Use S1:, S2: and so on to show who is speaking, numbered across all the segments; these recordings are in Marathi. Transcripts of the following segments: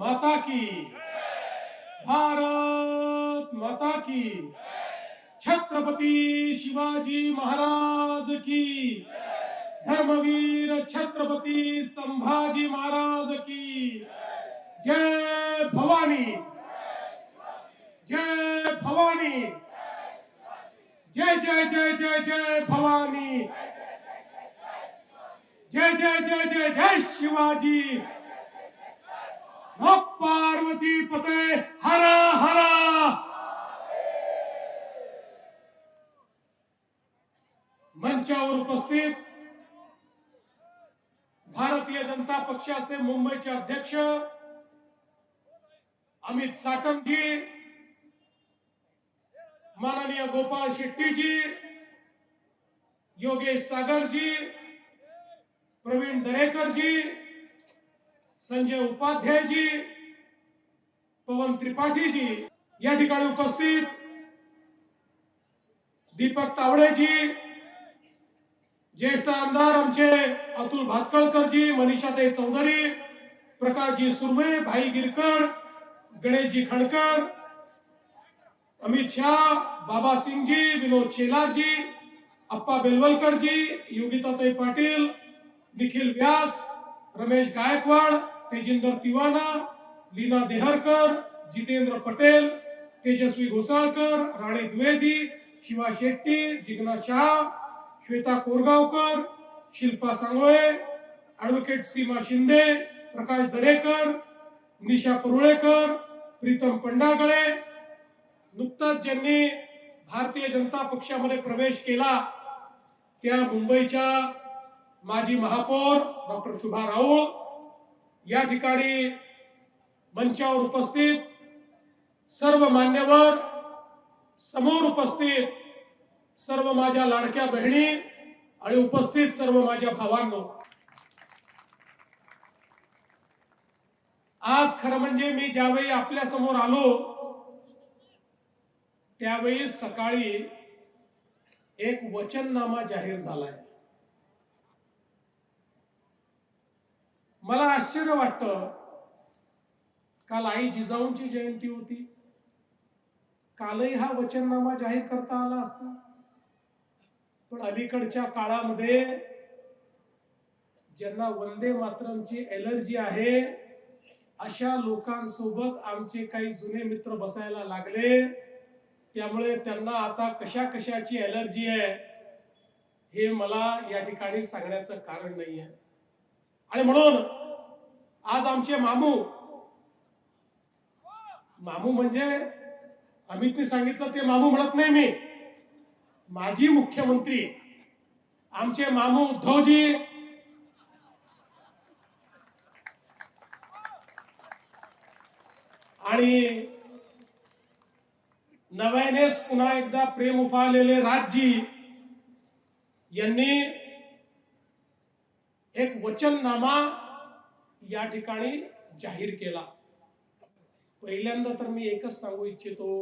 S1: माता की, भारत माता की, छत्रपती शिवाजी महाराज की, धर्मवीर छत्रपती संभाजी महाराज की, जय भवानी, जय भवानी, जय जय जय जय जय भवानी, जय जय जय जय जय शिवाजी, पार्वती पते हरा हरा। मंचावर उपस्थित भारतीय जनता पक्षाचे मुंबईचे अध्यक्ष अमित साटमजी, माननीय गोपाळ शेट्टीजी, योगेश सागरजी, प्रवीण दरेकरजी, संजय उपाध्यायजी, पवन त्रिपाठीजी, या ठिकाणी उपस्थित दीपक तावडेजी, ज्येष्ठ आमदार आमचे अतुल भातखळकरजी, मनीषाताई चौधरी, प्रकाशजी सुर्वे, भाई गिरकर, गणेशजी खणकर, अमित शाह, बाबा सिंगजी, विनोद शेलारजी, अप्पा बेलवलकरजी, योगिताताई पाटील, निखिल व्यास, रमेश गायकवाड, तेजिंदर तिवाना, लीना देहरकर, जितेंद्र पटेल, तेजस्वी घोसाळकर, राणी द्विवेदी, शिवा शेट्टी, जिग्ना शाह, श्वेता कोरगावकर, शिल्पा सांगोळे, ॲडव्होकेट सीमा शिंदे, प्रकाश दरेकर, निशा परुळेकर, प्रीतम पंडागळे, नुकताच ज्यांनी भारतीय जनता पक्षामध्ये प्रवेश केला त्या मुंबईच्या माजी महापौर डॉक्टर शुभा राऊळ, या ठिकाणी मंचावर उपस्थित सर्व मान्यवर, समोर उपस्थित सर्व माझ्या लाडक्या बहिणी आणि उपस्थित सर्व माझ्या भावांनो, आज खरं म्हणजे मी ज्यावेळी आपल्या समोर आलो त्यावेळी सकाळी एक वचननामा जाहीर झालाय. मला आश्चर्य वाटतं, काल आई जिजाऊंची जयंती होती, कालही हा वचननामा जाहीर करता आला असता, पण अलीकडच्या काळामध्ये ज्यांना वंदे मातरमची एलर्जी आहे अशा लोकांसोबत आमचे काही जुने मित्र बसायला लागले, त्यामुळे त्यांना आता कशा कशाची एलर्जी आहे हे मला या ठिकाणी सांगण्याचं कारण नाही आहे. आणि म्हणून आज आमचे मामू म्हणजे अमितने सांगितलं ते मामू म्हणत नाही मी, माजी मुख्यमंत्री आमचे मामू उद्धवजी, आणि नव्यानेच पुन्हा एकदा प्रेम उफाळलेले राजजी यांनी एक वचननामा या ठिकाणी जाहीर केला. पहिल्यांदा तर मी एकच सांगू इच्छितो,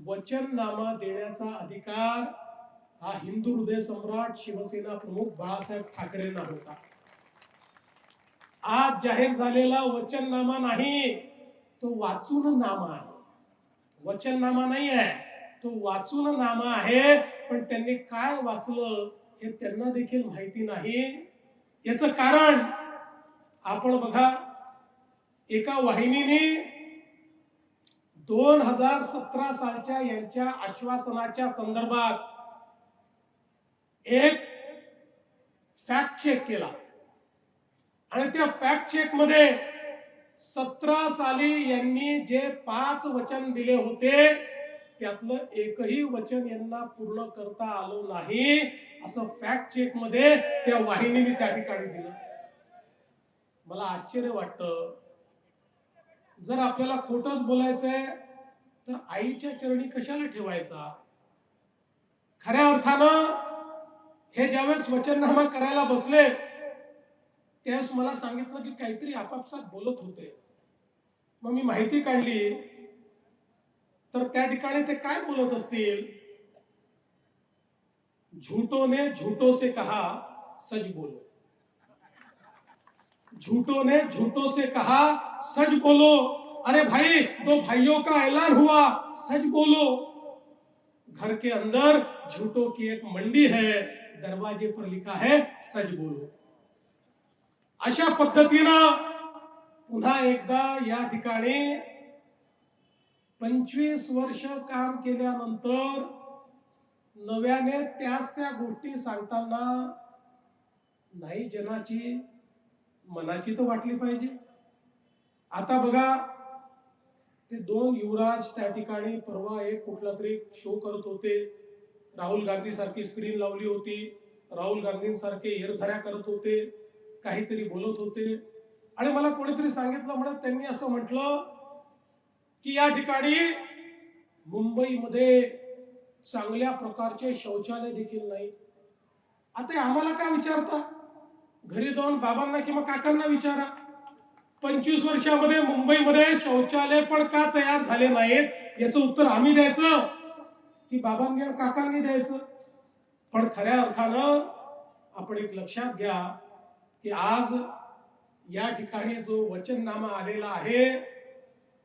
S1: वचननामा देण्याचा अधिकार हा हिंदू हृदय सम्राट शिवसेना प्रमुख बाळासाहेब ठाकरेंना होता. आज जाहीर झालेला वचननामा नाही, तो वाचून नामा आहे. वचननामा नाही आहे, तो वाचून नामा आहे. पण त्यांनी काय वाचलं हे त्यांना देखील माहिती नाही. याचं कारण आपण बघा, एका वाहिनीने 2017 सालच्या यांच्या आश्वासनाच्या संदर्भात एक फॅक्ट चेक केला आणि त्या फॅक्ट चेक मध्ये 17 साली यांनी जे 5 वचन दिले होते त्यातलं एकही वचन यांना पूर्ण करता आलं नाही, असं फॅक्ट चेक मध्ये त्या वाहिनीने त्या ठिकाणी दिलं. मला आश्चर्य वाटतं, जर आपल्याला खोटंच बोलायचंय तर आईच्या चरणी कशाला ठेवायचा. खऱ्या अर्थानं हे ज्यावेळेस वचननामा करायला बसले त्यावेळेस मला सांगितलं की काहीतरी आपापसात बोलत होते. मग मी माहिती काढली तर त्या ठिकाणी ते काय बोलत असतील, झूठों ने झूठों से कहा सच बोलो. झूठों ने झूठों से कहा सच बोलो, अरे भाई दो भाइयों का ऐलान हुआ सच बोलो। घर के अंदर झूठों की एक मंडी है, दरवाजे पर लिखा है सच बोलो। अशा पद्धतीनं पुन्हा एकदा या ठिकाणी 25 वर्ष काम केल्यानंतर नव्याने त्याच त्या गोष्टी सांगताना नाही जनाची मनाची तर वाटली पाहिजे। आता बघा ते दोन युवराज त्या ठिकाणी परवा एक कुठला तरी शो करत होते, राहुल गांधी सारखी स्क्रीन लावली होती, राहुल गांधींसारखे एरझऱ्या करत होते, काहीतरी बोलत होते आणि मला कोणीतरी सांगितलं म्हणत त्यांनी असं म्हटलं की या ठिकाणी मुंबईमध्ये चांगल्या प्रकारचे शौचालय देखील नाही। आता आम्हाला काय विचारता, घरी जाऊन बाबांना किंवा काकांना विचारा, 25 वर्षामध्ये मुंबईमध्ये शौचालय पण का तयार झाले नाहीत याचं उत्तर आम्ही द्यायचं की बाबांनी आणि काकांनी द्यायचं। पण खऱ्या अर्थानं आपण एक लक्षात घ्या की आज या ठिकाणी जो वचननामा आलेला आहे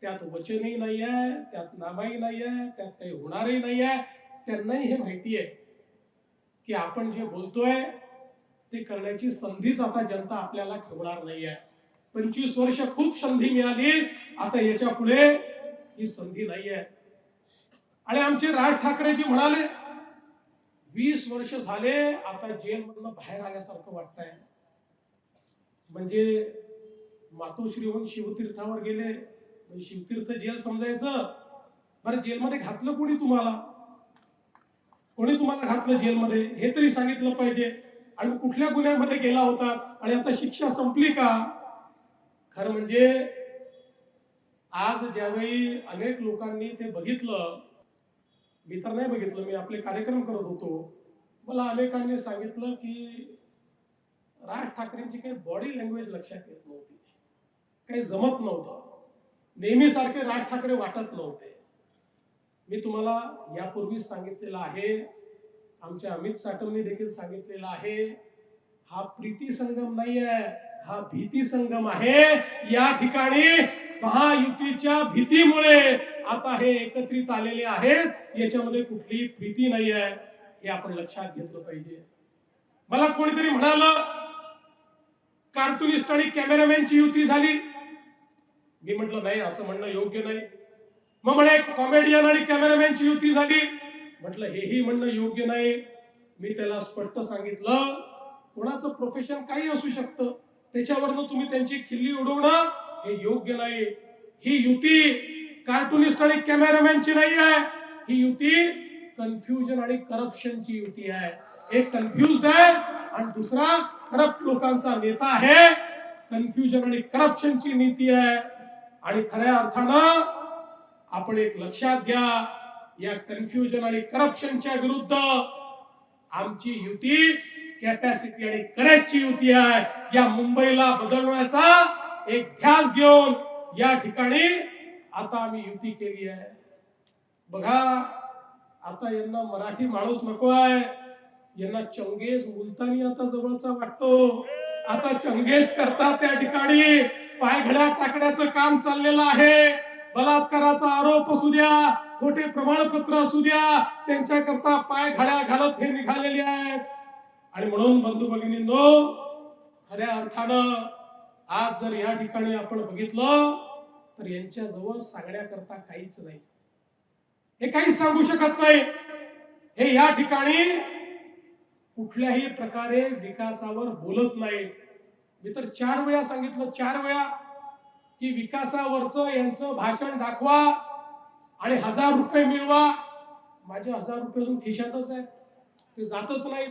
S1: त्यात वचनही नाही आहे, त्यात नामाही नाही आहे, त्यात काही होणारही नाही आहे। त्यांनाही हे माहिती आहे की आपण जे बोलतोय ते करण्याची संधीच आता जनता आपल्याला ठेवणार नाही आहे। 25 वर्ष खूप संधी मिळाली, आता याच्या पुढे ही संधी नाही आहे। आणि आमचे राज ठाकरेजी म्हणाले 20 वर्ष झाले आता जेलमधून बाहेर आल्यासारखं वाटतंय। म्हणजे मातोश्रीहून शिवतीर्थावर गेले, शिवतीर्थ जेल समजायचं। बरं जेलमध्ये घातलं कोणी तुम्हाला, कोणी तुम्हाला घातलं जेलमध्ये हे तरी सांगितलं पाहिजे। आणि कुठल्या गुन्ह्यामध्ये गेला होता आणि आता शिक्षा संपली का? खरं म्हणजे आज ज्यावेळी अनेक लोकांनी ते बघितलं, मी तर नाही बघितलं, मी आपले कार्यक्रम करत होतो, मला अनेकांनी सांगितलं की राज ठाकरेंची काही बॉडी लँग्वेज लक्षात येत नव्हती, काही जमत नव्हतं, नेहमीसारखे राज ठाकरे वाटत नव्हते। मी तुम्हाला यापूर्वीच सांगितलेलं आहे, आमच्या अमित साटमने देखील सांगितलेलं आहे, हा प्रीती संगम नाही आहे, हा भीती संगम आहे। या ठिकाणी महायुतीच्या भीतीमुळे आता हे एकत्रित आलेले आहेत, याच्यामध्ये कुठलीही प्रीती नाही आहे, हे आपण लक्षात घेतलं पाहिजे। मला कोणीतरी म्हणालं कार्टुनिस्ट आणि कॅमेरामॅनची युती झाली, मी म्हटलं नाही, असं म्हणणं योग्य नाही। मग म्हणे कॉमेडियन आणि कॅमेरामॅनची युती झाली, म्हटलं हेही म्हणणं योग्य नाही। मी त्याला स्पष्ट सांगितलं कोणाचं प्रोफेशन काही असू शकतं, त्याच्यावरनं तुम्ही त्यांची खिल्ली उडवणं हे योग्य नाही। ही युती कार्टुनिस्ट आणि कॅमेरामॅनची नाही आहे, ही युती कन्फ्युजन आणि करप्शनची युती आहे। एक कन्फ्युज्ड आहे आणि दुसरा करप्ट लोकांचा नेता आहे। कन्फ्युजन आणि करप्शनची नीती आहे आणि खऱ्या अर्थानं आपण एक लक्षात घ्या, या कन्फ्युजन आणि करप्शनच्या विरुद्ध आमची युती कॅपॅसिटी आणि करेजची युती आहे। या मुंबईला बदलण्याचा एक ध्यास घेऊन या ठिकाणी आता आम्ही युती केली आहे। बघा आता यांना मराठी माणूस नको आहे, यांना चंगेज मुलतानी आता जवळचा वाटतो। आता चंगेज करतात त्या ठिकाणी, पायघड्या टाकण्याचं काम चाललेलं आहे। बलात्काराचा आरोप असू द्या, खोटे प्रमाणपत्र असू द्या, त्यांच्याकरता पाय घड्या घालत हे निघालेले आहेत। आणि म्हणून बंधू भगिनींनो, खऱ्या अर्थानं आज जर या ठिकाणी आपण बघितलं तर यांच्या जवळ सांगण्याकरता काहीच नाही, हे काहीच सांगू शकत नाही। हे या ठिकाणी कुठल्याही प्रकारे विकासावर बोलत नाहीत। मी तर 4 वेळा सांगितलं, 4 वेळा की विकासावरचं यांचं भाषण दाखवा आणि 1000 रुपये मिळवा। माझे 1000 रुपये अजून खिशातच आहेत, ते जातच नाहीत।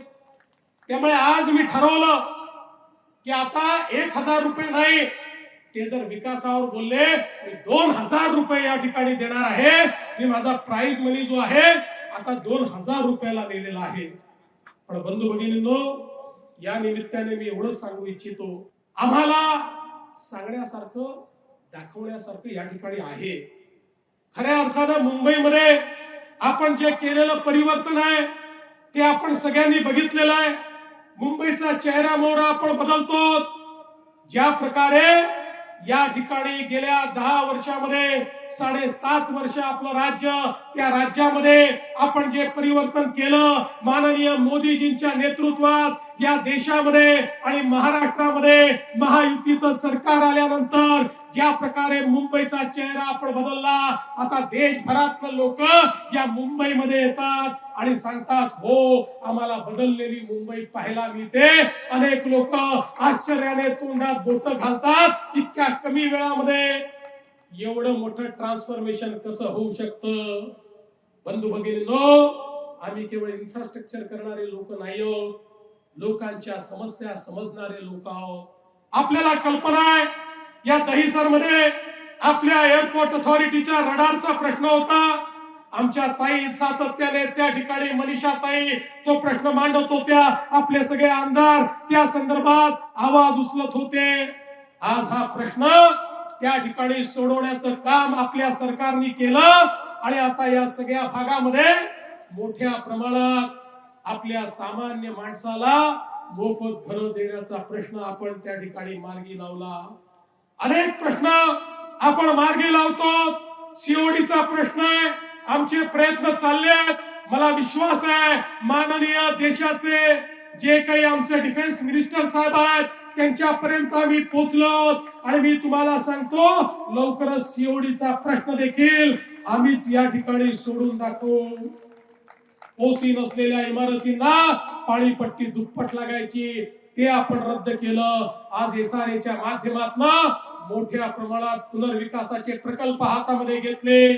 S1: त्यामुळे आज मी ठरवलं की आता 1000 रुपये नाही, ते जर विकासावर बोलले मी 2000 रुपये या ठिकाणी देणार आहे। मी माझा प्राइज मनी जो आहे आता 2000 रुपयाला नेलेला आहे। पण बंधू भगिनींनो, या निमित्ताने मी एवढंच सांगू इच्छितो, आम्हाला सांगण्यासारखं दाखवण्यासारखं या ठिकाणी आहे। खऱ्या अर्थानं मुंबईमध्ये आपण जे केलेलं परिवर्तन आहे ते आपण सगळ्यांनी बघितलेलं आहे। मुंबईचा चेहरा मोहरा आपण बदलतो। ज्या प्रकारे या ठिकाणी गेल्या 10 वर्षामध्ये 7.5 वर्ष आपलं राज्य, त्या राज्यामध्ये आपण जे परिवर्तन केलं माननीय मोदीजींच्या नेतृत्वात या देशामध्ये आणि महाराष्ट्रामध्ये महायुतीचं सरकार आल्यानंतर ज्या प्रकारे मुंबईचा चेहरा आपण बदलला, आता देशभरातले लोक या मुंबईमध्ये येतात आणि सांगतात हो आम्हाला बदललेली मुंबई पाहायला मिळते. अनेक लोक आश्चर्याने तोंडात बोट घालतात, इतक्या कमी वेळामध्ये एवढं मोठं ट्रान्सफॉर्मेशन कसं होऊ शकतं. बंधू भगिनींनो, आम्ही केवळ इन्फ्रास्ट्रक्चर करणारे लोक नाही आहोत, लोकांच्या समस्या समजणारे लोक आहोत. आपल्याला कल्पना आहे या दहिसर मध्ये आपल्या एअरपोर्ट अथॉरिटीच्या रडारचा प्रश्न होता. आमच्या ताई सातत्याने त्या ठिकाणी मनीषा ताई तो प्रश्न मांडत होत्या, आपले सगळे आमदार त्या संदर्भात आवाज उचलत होते. आज हा प्रश्न त्या ठिकाणी सोडवण्याचं काम आपल्या सरकारने केलं आणि आता या सगळ्या भागामध्ये मोठ्या प्रमाणात आपल्या सामान्य माणसाला मोफत घर देण्याचा प्रश्न आपण त्या ठिकाणी मार्गी लावला. अनेक प्रश्न आपण मार्गी लावतो. सीओडीचा प्रश्न आहे, आमचे प्रयत्न चालले आहेत. मला विश्वास आहे माननीय देशाचे जे काही आमचे डिफेन्स मिनिस्टर साहेब आहेत त्यांच्यापर्यंत आम्ही पोहोचलो आणि मी तुम्हाला सांगतो लवकरच सीओडीचा प्रश्न देखील आम्हीच या ठिकाणी सोडून दाखवू. ओसी नसलेल्या इमारतींना पाणीपट्टी दुप्पट लागायची, ते आपण रद्द केलं. आज एसआरएच्या माध्यमातून मोठ्या प्रमाणात पुनर्विकासाचे प्रकल्प हातामध्ये घेतले.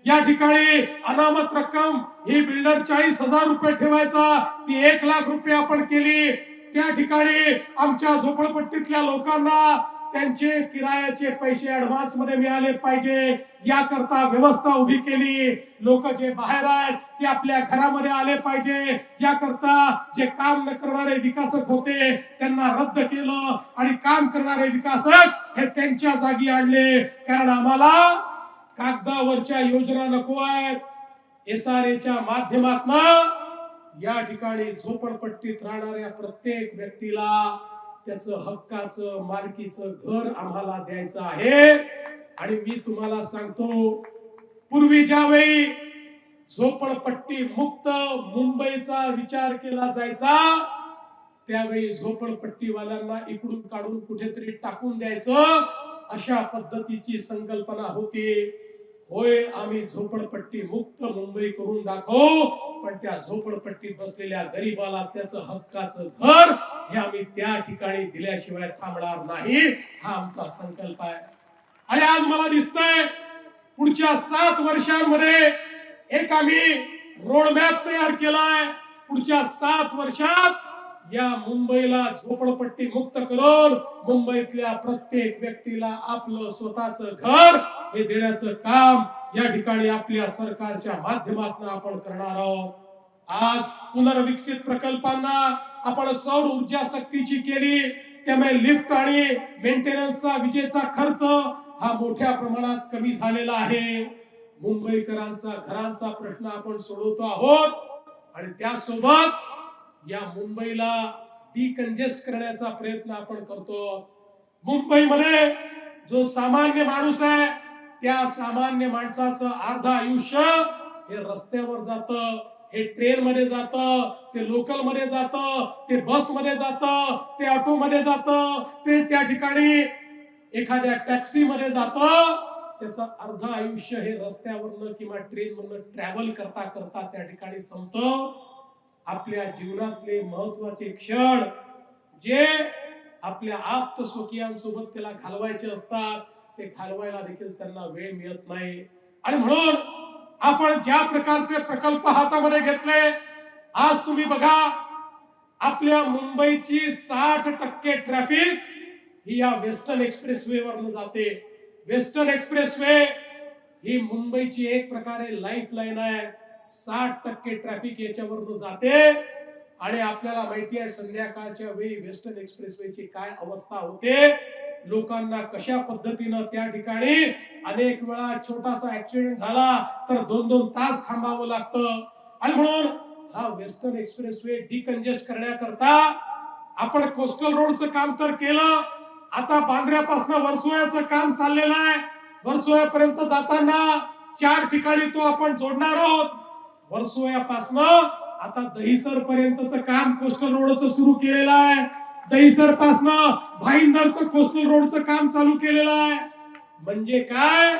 S1: या ठिकाणी अनामत रक्कम ही बिल्डर 40,000 रुपये ठेवायचा, ती 1,00,000 रुपये आपण केली. त्या ठिकाणी आमच्या झोपडपट्टीतल्या लोकांना त्यांचे किरायाचे पैसे ऍडव्हान्स मध्ये मिळाले पाहिजे याकरता व्यवस्था उभी केली. लोक जे बाहेर आहेत ते आपल्या घरामध्ये आले पाहिजे याकरता जे काम न करणारे विकासक होते त्यांना रद्द केलं आणि काम करणारे विकासक हे त्यांच्या जागी आणले. कारण आम्हाला कागदावरच्या योजना नको आहेत. एसआरएच्या माध्यमातून या ठिकाणी झोपडपट्टीत राहणाऱ्या प्रत्येक व्यक्तीला त्याचं हक्काचं मालकीचं घर आम्हाला द्यायचं आहे. आणि मी तुम्हाला सांगतो पूर्वी ज्यावेळी झोपडपट्टी मुक्त मुंबईचा विचार केला जायचा त्यावेळी झोपडपट्टीवाल्यांना इकडून काढून कुठेतरी टाकून द्यायचं अशा पद्धतीची संकल्पना होती. होय आम्ही झोपडपट्टी मुक्त मुंबई करून दाखवू, पण त्या झोपडपट्टीत बसलेल्या गरीबाला त्याचं हक्काचं घर हे आम्ही त्या ठिकाणी दिल्याशिवाय थांबणार नाही, हा आमचा संकल्प आहे. आणि आज मला दिसतंय पुढच्या 7 वर्षांमध्ये एक आम्ही रोडमॅप तयार केलाय. पुढच्या 7 वर्षात या मुंबईला झोपडपट्टी मुक्त करून मुंबईतल्या प्रत्येक व्यक्तीला आपलं स्वतःचं घर हे देण्याचं काम या ठिकाणी आपल्या सरकारच्या माध्यमातून आपण करणार आहोत. आज पुनर्विकसित प्रकल्पांना आपण सौर ऊर्जा सक्तीची केली, त्यामुळे लिफ्ट आणि मेंटेनन्सचा विजेचा खर्च हा मोठ्या प्रमाणात कमी झालेला आहे. मुंबईकरांचा घरांचा प्रश्न आपण सोडवतो आहोत आणि त्यासोबत या मुंबईला डिकंजेस्ट करण्याचा प्रयत्न आपण करतो. मुंबईमध्ये जो सामान्य माणूस आहे त्या सामान्य माणसाचं अर्ध आयुष्य हे रस्त्यावर जातं, हे ट्रेन मध्ये जातं, ते लोकल मध्ये जातं, ते बस मध्ये जातं, ते ऑटो मध्ये जातं, ते त्या ठिकाणी एखाद्या टॅक्सी मध्ये जातं. त्याचं अर्ध आयुष्य हे रस्त्यावरनं किंवा ट्रेन मधनं ट्रॅव्हल करता करता त्या ठिकाणी संपतं. आपल्या जीवनातले महत्वाचे क्षण जे आपल्या आप्त स्वकीयांसोबत त्याला घालवायचे असतात ते घालवायला देखील त्यांना वेळ मिळत नाही. आणि म्हणून आपण ज्या प्रकारचे प्रकल्प हातामध्ये घेतले, आज तुम्ही बघा आपल्या मुंबईची 60% ट्रॅफिक ही या वेस्टर्न एक्सप्रेसवे वरनं जाते. वेस्टर्न एक्सप्रेसवे ही मुंबईची एक प्रकारे लाईफ लाईन आहे. 60% ट्रॅफिक याच्यावरनं जाते आणि आपल्याला माहिती आहे संध्याकाळच्या वेळी वेस्टर्न एक्सप्रेसवेची काय अवस्था होते. लोकांना कशा पद्धतीनं त्या ठिकाणी अनेक वेळा छोटासा ऍक्सिडेंट झाला तर 2-2 तास थांबावं लागतं. आणि म्हणून हा वेस्टर्न एक्सप्रेसवे डिकंजेस्ट करण्याकरता आपण कोस्टल रोडचं काम तर केलं. आता बांद्र्यापासून वर्सोव्याचं काम चाललेलं आहे. वर्सोव्यापर्यंत जाताना 4 ठिकाणी तो आपण जोडणार आहोत. वर्सोव्यापासून आता दहिसर पर्यंतचं काम कोस्टल रोडचं सुरू केलेलं आहे. दहिसर पासून भाईंदरचं कोस्टल रोडचं काम चालू केलेलं आहे. म्हणजे काय,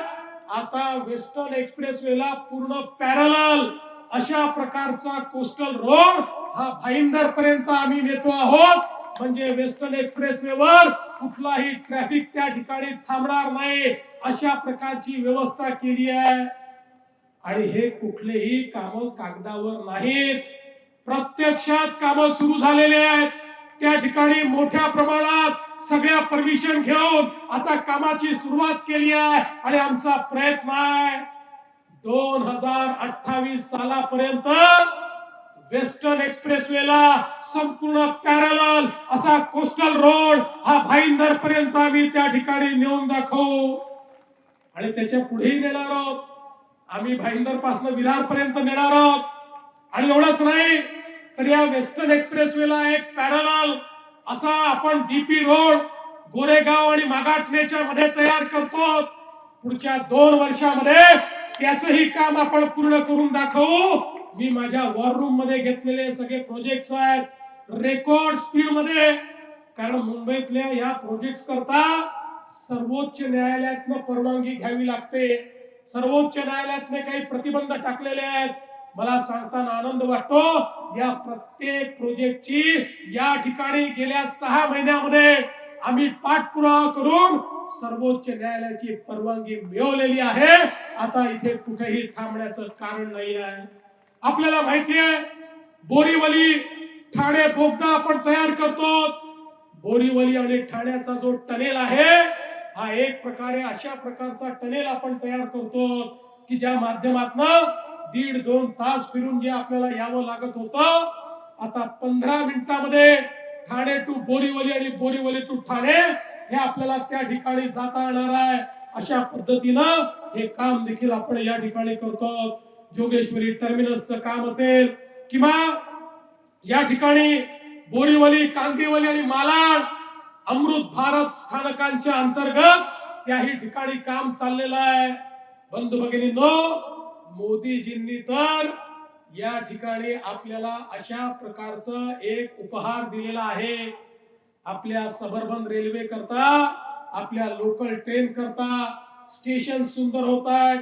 S1: आता वेस्टर्न एक्सप्रेसवेला पूर्ण पॅरलल अशा प्रकारचा कोस्टल रोड हा भाईंदर पर्यंत आम्ही नेतो आहोत. म्हणजे वेस्टर्न एक्सप्रेसवेवर कुठलाही ट्रॅफिक त्या ठिकाणी थांबणार नाही अशा प्रकारची व्यवस्था केली आहे. आणि हे कुठलेही काम कागदावर नाहीत, प्रत्यक्षात काम सुरू झालेले आहेत. त्या ठिकाणी मोठ्या प्रमाणात सगळ्या परमिशन घेऊन आता कामाची सुरुवात केली आहे. आणि आमचा प्रयत्न आहे 2028 सालापर्यंत वेस्टर्न एक्सप्रेसवेला संपूर्ण पॅरलल असा कोस्टल रोड हा भाईंदर पर्यंत आम्ही त्या ठिकाणी नेऊन दाखवू. आणि त्याच्या पुढेही नेणार आहोत. आम्ही भाईंदर पासून विरार पर्यंत नेणार आहोत. आणि एवढंच नाही तर या वेस्टर्न एक्सप्रेसवेला एक पॅरलल असा आपण डीपी रोड गोरेगाव आणि मागाटनेच्या मध्ये तयार करतो. पुढच्या 2 वर्षामध्ये त्याचंही काम आपण पूर्ण करून दाखवू. मी माझ्या वॉर रूम मध्ये घेतलेले सगळे प्रोजेक्ट्स आहेत रेकॉर्ड स्पीड मध्ये. कारण मुंबईतल्या या प्रोजेक्ट्स करता सर्वोच्च न्यायालयातनं परवानगी घ्यावी लागते. सर्वोच्च न्यायालयातने काही प्रतिबंध टाकलेले आहेत. मला सांगताना आनंद वाटतो, या प्रत्येक प्रोजेक्टची या ठिकाणी गेल्या 6 महिन्यामध्ये आम्ही पाठपुरावा करून सर्वोच्च न्यायालयाची परवानगी मिळवलेली आहे. आता इथे कुठेही थांबण्याचं कारण नाही आहे. आपल्याला माहिती आहे बोरीवली ठाणे बोगदा आपण तयार करतो. बोरीवली आणि ठाण्याचा जो टनेल आहे हा एक प्रकारे अशा प्रकारचा टनेल आपण तयार करतो की ज्या माध्यमातून 1.5-2 तास फिरून जे आपल्याला यावं लागत होतं आता 15 मिनिटांमध्ये ठाणे टू बोरीवली आणि बोरीवली टू ठाणे हे आपल्याला त्या ठिकाणी जाता येणार आहे. अशा पद्धतीनं हे काम देखील आपण या ठिकाणी करतो. जोगेश्वरी टर्मिनसचं काम असेल किंवा या ठिकाणी बोरीवली, कांदिवली आणि मालाड अमृत भारत स्थानकांच्या अंतर्गत त्याही ठिकाणी काम चाललेलं आहे. बंधू भगिनींनो, मोदीजींनी तर या ठिकाणी आपल्याला अशा प्रकारचं एक उपहार दिलेला आहे. आपल्या सबर्बन रेल्वे करता, आपल्या लोकल ट्रेन करता स्टेशन सुंदर होत आहेत.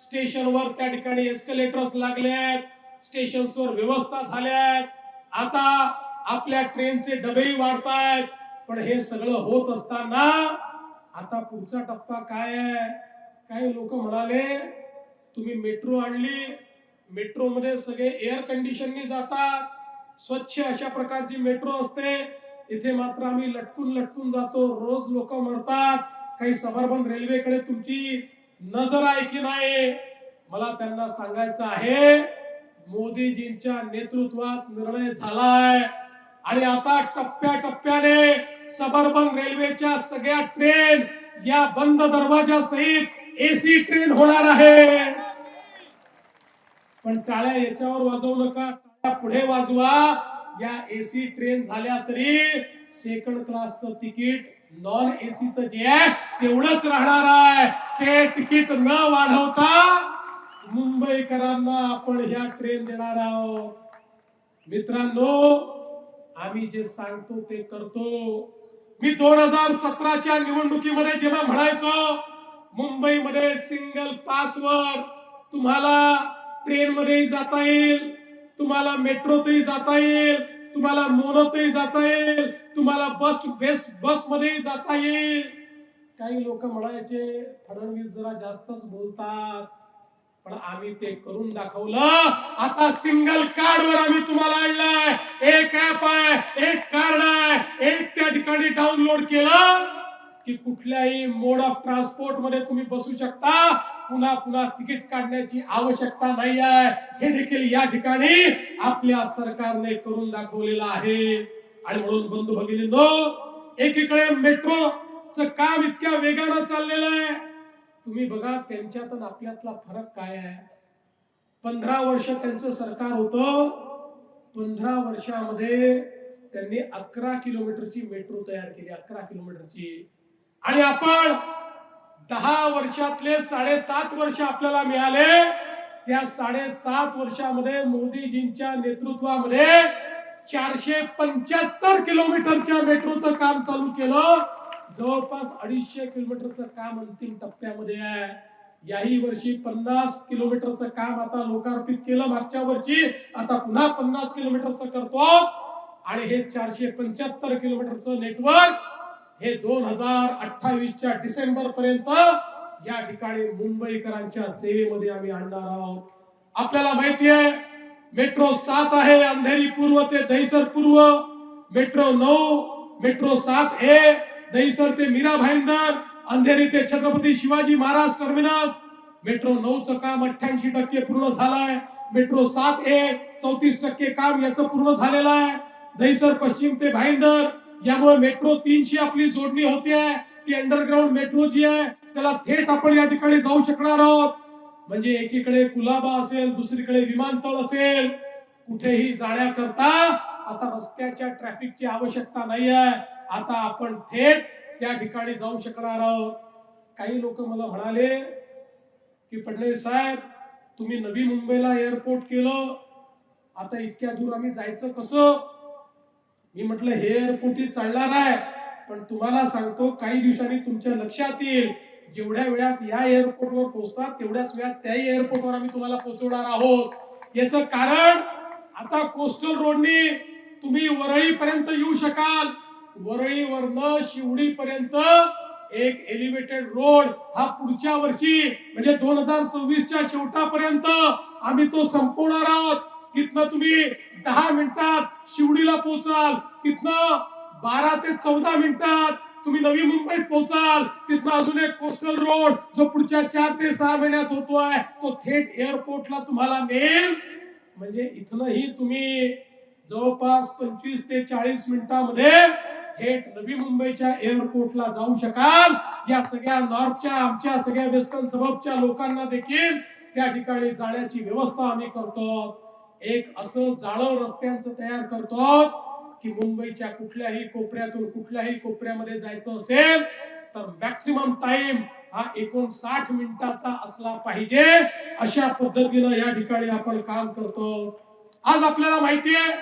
S1: स्टेशनवर त्या ठिकाणी एस्केलेटर्स लागले आहेत. स्टेशन्सवर व्यवस्था झाल्या आहेत. आता आपल्या ट्रेनचे डबेही वाढतायत. पण हे सगळं होत असताना आता पुढचा टप्पा काय आहे? काही लोक म्हणाले तुम्ही मेट्रो आणली, मेट्रो मध्ये सगळे एअर कंडिशननी जातात, स्वच्छ अशा प्रकारची मेट्रो असते. इथे मात्र आम्ही लटकून लटकून जातो, रोज लोक मरतात. काही सबर्बन रेल्वेकडे तुमची नजर आहे की नाही? मला त्यांना सांगायचं आहे मोदीजींच्या नेतृत्वात निर्णय झालाय आणि आता टप्प्याटप्प्याने सबर्बन रेल्वेच्या सगळ्या ट्रेन या बंद दरवाजा सहित एसी ट्रेन होणार आहे. पण टाळ्या याच्यावर वाजवू नका, टाळ्या पुढे वाजवा. या एसी ट्रेन झाल्या तरी सेकंड क्लासचं तिकीट नॉन एसीचं जे आहे तेवढंच राहणार आहे. ते तिकीट न वाढवता मुंबईकरांना आपण ह्या ट्रेन देणार आहोत. मित्रांनो, आम्ही जे सांगतो ते करतो. मी 2017च्या निवडणुकीमध्ये जेव्हा म्हणायचो मुंबईमध्ये सिंगल पासवर तुम्हाला ट्रेन मध्ये जाता येईल, तुम्हाला मेट्रोतही जाता येईल, तुम्हाला मोनोतही जाता येईल, तुम्हाला बस मध्ये जाता येईल. काही लोक म्हणायचे फडणवीस जरा जास्तच बोलतात, पण आम्ही ते करून दाखवलं. आता सिंगल कार्ड वर आम्ही तुम्हाला आणलंय. एक ऍप आहे, एक कार्ड आहे, एक त्या ठिकाणी डाउनलोड केलं की कुठल्याही मोड ऑफ ट्रान्सपोर्ट मध्ये तुम्ही बसू शकता. पुन्हा पुन्हा तिकीट काढण्याची आवश्यकता नाही आहे. हे देखील या ठिकाणी आपल्या सरकारने करून दाखवलेलं आहे. आणि म्हणून बंधू भगिनींनो, एकीकडे मेट्रोचं काम इतक्या वेगानं चाललेलं आहे. तुम्ही बघा त्यांच्यात आणि आपल्यातला फरक काय आहे. 15 वर्ष त्यांचं सरकार होतं. 15 वर्षामध्ये त्यांनी 11 किलोमीटरची मेट्रो तयार केली. 11 किलोमीटरची. आणि आपण 10 वर्षातले 7.5 वर्ष आपल्याला मिळाले, त्या 7.5 वर्षामध्ये मोदीजींच्या नेतृत्वामध्ये 475 किलोमीटरच्या मेट्रोचं काम चालू केलं. जवळपास 250 किलोमीटरचं काम अंतिम टप्प्यामध्ये आहे. याही वर्षी 50 किलोमीटरचं काम आता लोकार्पित केलं मागच्या वर्षी, आता पुन्हा 50 किलोमीटरचं करतो. आणि हे 475 किलोमीटरचं नेटवर्क हे 2028च्या डिसेंबर पर्यंत या ठिकाणी मुंबईकरांच्या सेवेमध्ये आम्ही आणणार आहोत. आपल्याला माहिती आहे मेट्रो 7 आहे, अंधेरी पूर्व ते दहिसर पूर्व, मेट्रो 9, मेट्रो 7A दहिसर ते मीरा भाईंदर, अंधेरी ते छत्रपती शिवाजी महाराज टर्मिनस. मेट्रो 9चं काम 88% पूर्ण झालंय. मेट्रो 7A 34% काम याचं पूर्ण झालेलं आहे. दहिसर पश्चिम ते भाईंदर, यामुळे मेट्रो 3ची आपली जोडणी होते आहे. ती अंडरग्राउंड मेट्रो जी आहे त्याला थेट आपण या ठिकाणी जाऊ शकणार आहोत. म्हणजे एकीकडे कुलाबा असेल, दुसरीकडे विमानतळ असेल, कुठेही जाण्याकरता आता रस्त्याच्या ट्रॅफिकची आवश्यकता नाही आहे. आता आपण थेट त्या ठिकाणी जाऊ शकणार आहोत. काही लोक मला म्हणाले की फडणवीस साहेब तुम्ही नवी मुंबईला एअरपोर्ट केलं, आता इतक्या दूर आम्ही जायचं कसं? मी म्हटलं हे एअरपोर्ट चालणार आहे, पण तुम्हाला सांगतो काही दिवसांनी तुमच्या लक्षात येईल जेवढ्या वेळात या एअरपोर्टवर पोहोचतात तेवढ्याच वेळात त्याही एअरपोर्टवर आम्ही तुम्हाला पोहोचवणार आहोत. याचं कारण आता कोस्टल रोडनी तुम्ही वरळी पर्यंत येऊ शकाल. वरळीवरनं शिवडी पर्यंत एक एलिव्हेटेड रोड हा पुढच्या वर्षी म्हणजे 2026च्या शेवटापर्यंत आम्ही तो संपवणार आहोत. तिथनं तुम्ही 10 मिनिटात शिवडीला पोहोचाल, तिथनं 12 ते 14 मिनिटात तुम्ही नवी मुंबईत पोहोचाल. तिथनं अजून एक कोस्टल रोड जो पुढच्या 4 ते 6 महिन्यात होतोय तो थेट एअरपोर्टला तुम्हाला नेल. म्हणजे इथनही तुम्ही जवळपास 25 ते 40 मिनिटांमध्ये थेट नवी मुंबईच्या एअरपोर्टला जाऊ शकाल. या सगळ्या नॉर्थच्या आमच्या सगळ्या वेस्टर्न सबअर्बच्या लोकांना देखील त्या ठिकाणी जाण्याची व्यवस्था आम्ही करतो. एक असं जाळं रस्त्यांचं तयार करतो की मुंबईच्या कुठल्याही कोपऱ्यातून कुठल्याही कोपऱ्यामध्ये जायचं असेल तर मॅक्सिमम टाइम हा 59 मिनिटाचा असला पाहिजे. अशा पद्धतीनं या ठिकाणी आपण काम करतो. आज आपल्याला माहिती आहे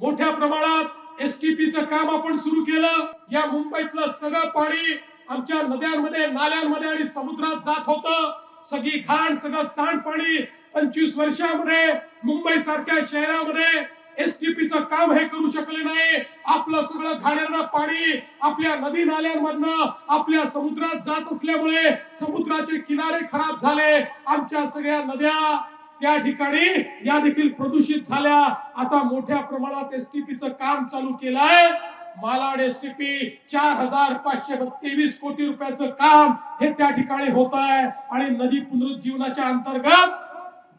S1: मोठ्या प्रमाणात एसटीपीचं काम आपण सुरू केलं. या मुंबईतलं सगळं पाणी आमच्या नद्यांमध्ये, नाल्यांमध्ये आणि समुद्रात जात होतं. सगळी घाण, सगळं सांडपाणी 25 वर्षामध्ये मुंबई सारख्या शहरामध्ये एसटीपीचं काम हे करू शकले नाही. आपलं सगळं घाणेरडं पाणी आपल्या नदी नाल्यांमधनं आपल्या समुद्रात जात असल्यामुळे समुद्राचे किनारे खराब झाले. आमच्या सगळ्या नद्या त्या ठिकाणी या देखील प्रदूषित झाल्या. आता मोठ्या प्रमाणात एसटीपीचं काम चालू केलंय. मालाड एसटीपी 4523 कोटी रुपयाचं काम हे त्या ठिकाणी होत आहे. आणि नदी पुनरुज्जीवनाच्या अंतर्गत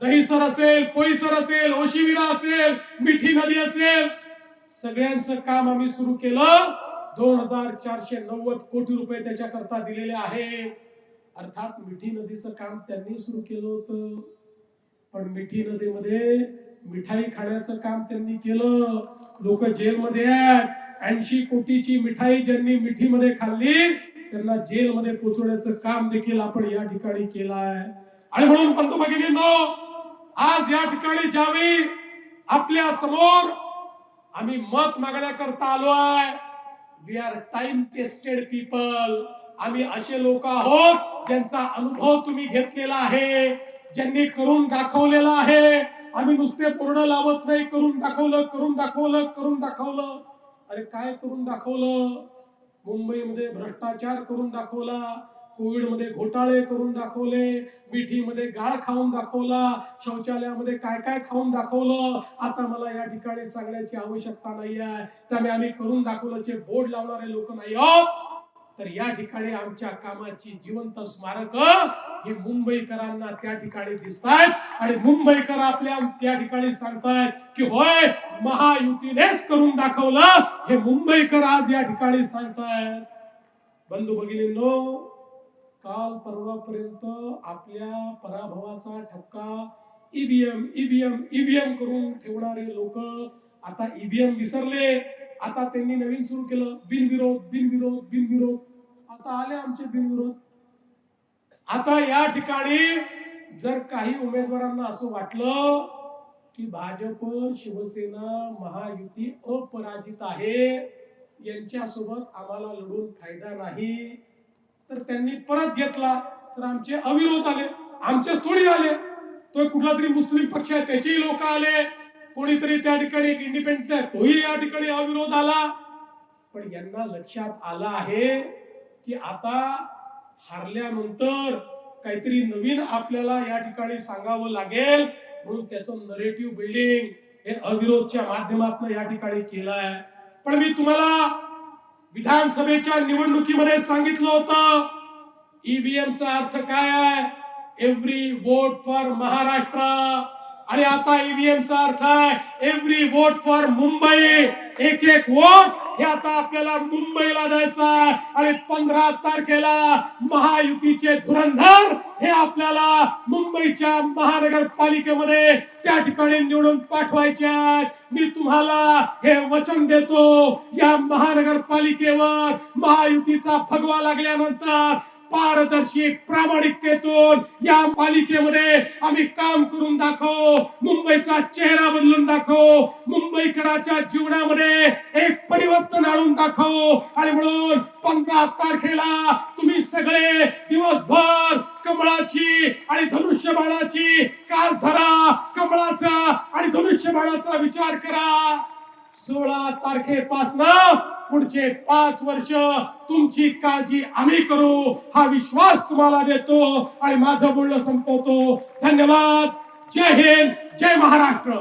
S1: दहिसर असेल, पोईसर असेल, ओशिविरा असेल, मिठी नदी असेल, सगळ्यांचं काम आम्ही सुरू केलं. 2490 कोटी रुपये त्याच्याकरता दिलेले आहे. अर्थात मिठी नदीचं काम त्यांनी सुरू केलं होतं, पण मिठी नदीमध्ये मिठाई खाण्याचं काम त्यांनी केलं. लोक जेलमध्ये आहेत. 80 कोटीची मिठाई ज्यांनी मिठीमध्ये खाल्ली त्यांना जेलमध्ये पोहोचवण्याचं काम देखील आपण या ठिकाणी केलं आहे. आणि म्हणून बंधू भगिनींनो, आज या ठिकाणी ज्यावेळी आपल्या समोर आम्ही मत मागण्याकरता आलो आहे, we are time tested people. आम्ही असे लोक आहोत ज्यांचा अनुभव तुम्ही घेतलेला आहे, ज्यांनी करून दाखवलेला आहे. आम्ही नुसते बोर्ड लावत नाही, करून दाखवलं, करून दाखवलं, करून दाखवलं. अरे काय करून दाखवलं? मुंबईमध्ये भ्रष्टाचार करून दाखवला, कोविड मध्ये घोटाळे करून दाखवले, मिठीमध्ये गाळ खाऊन दाखवला, शौचालयामध्ये काय काय खाऊन दाखवलं. आता मला या ठिकाणी सांगण्याची आवश्यकता नाही आहे. त्यामुळे आम्ही करून दाखवल्याचे बोर्ड लावणारे लोक नाही आहोत. तर या ठिकाणी आमच्या कामाची जिवंत स्मारक हे मुंबईकरांना त्या ठिकाणी दिसतायत. आणि मुंबईकर आपल्या त्या ठिकाणी सांगतायत की होय महायुतीनेच करून दाखवलं. हे मुंबईकर आज या ठिकाणी सांगतायत. बंधू भगिनींनो, काल परवापर्यंत आपल्या पराभवाचा ठपका ईव्हीएम ईव्हीएम ईव्हीएम करून ठेवणारे लोक आता ईव्हीएम विसरले. आता त्यांनी नवीन सुरू केलं बिनविरोध बिनविरोध बिनविरोध. आता आले आमचे बिनविरोध. आता या ठिकाणी जर काही उमेदवारांना असं वाटलं की भाजप शिवसेना महायुती अपराजित आहे, यांच्यासोबत आम्हाला लढून फायदा नाही, तर त्यांनी परत घेतला तर आमचे अविरोध आले. आमचेच थोडी आले, तो कुठला तरी मुस्लिम पक्ष आहे त्याचेही लोक आले, कोणीतरी त्या ठिकाणी एक इंडिपेंडेंट आहे तोही या ठिकाणी अविरोध आला. पण यांना लक्षात आलं आहे की आता हारल्यानंतर काहीतरी नवीन आपल्याला या ठिकाणी सांगावं लागेल, म्हणून त्याचं नरेटिव्ह बिल्डिंग हे अविरोधच्या माध्यमातून या ठिकाणी केलं आहे. पण मी तुम्हाला विधानसभेच्या निवडणुकीमध्ये सांगितलं होतं ईव्हीएमचा अर्थ काय आहे, एव्हरी वोट फॉर महाराष्ट्र. आणि आता ईव्हीएमचा अर्थ आहे एव्हरी वोट फॉर मुंबई. एक एक वोट हे आता आपल्याला मुंबईला द्यायचा आहे. आणि 15 तारखेला महायुतीचे धुरंधर हे आपल्याला मुंबईच्या महानगरपालिकेमध्ये त्या ठिकाणी निवडून पाठवायचे आहेत. मी तुम्हाला हे वचन देतो, या महानगरपालिकेवर महायुतीचा फगवा लागल्यानंतर पारदर्शी प्रामाणिकतेतून या पालिकेमध्ये आम्ही काम करून दाखवू, मुंबईचा चेहरा बदलून दाखवू, मुंबईकरांच्या जीवनामध्ये एक परिवर्तन आणून दाखवू. आणि म्हणून 15 तारखेला तुम्ही सगळे दिवसभर कमळाची आणि धनुष्यबाणाची कास धरा, कमळाचा आणि धनुष्यबाणाचा विचार करा. 16 तारखेपासून पुढचे 5 वर्ष तुमची काळजी आम्ही करू, हा विश्वास तुम्हाला देतो आणि माझं बोलणं संपवतो. धन्यवाद. जय हिंद, जय महाराष्ट्र.